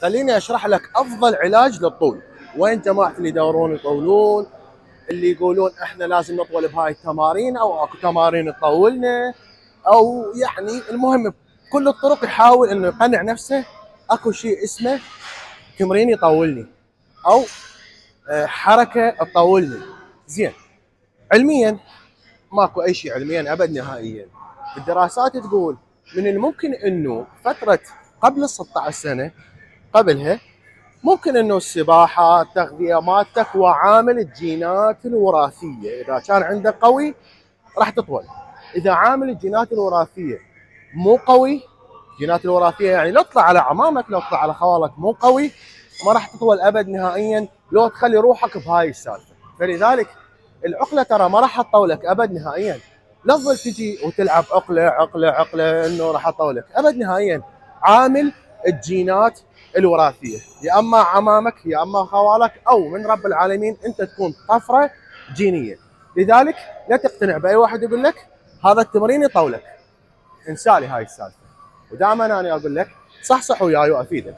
خليني اشرح لك افضل علاج للطول. وين جماعه اللي يدورون يطولون، اللي يقولون احنا لازم نطول بهاي التمارين او اكو تمارين تطولنا، او يعني المهم بكل الطرق يحاول انه يقنع نفسه اكو شيء اسمه تمرين يطولني او حركه تطولني. زين، علميا ماكو اي شيء علميا ابد نهائيا. الدراسات تقول من الممكن انه فتره قبل ال 16 سنه قبلها ممكن انه السباحه، التغذيه مالتك وعامل الجينات الوراثيه، اذا كان عندك قوي راح تطول. اذا عامل الجينات الوراثيه مو قوي، الجينات الوراثيه يعني لو تطلع على عمامك لو تطلع على خوالك مو قوي، ما راح تطول ابد نهائيا لو تخلي روحك بهاي السالفه. فلذلك العقله ترى ما راح تطولك ابد نهائيا. لا تظل تجي وتلعب عقله عقله عقله انه راح اطولك ابد نهائيا. عامل الجينات الوراثيه، يا اما عمامك يا اما خوالك او من رب العالمين انت تكون طفره جينيه. لذلك لا تقتنع باي واحد يقول لك هذا التمرين يطولك، انسالي هاي السالفه. ودائما انا اقول لك صح وياي وافيدك.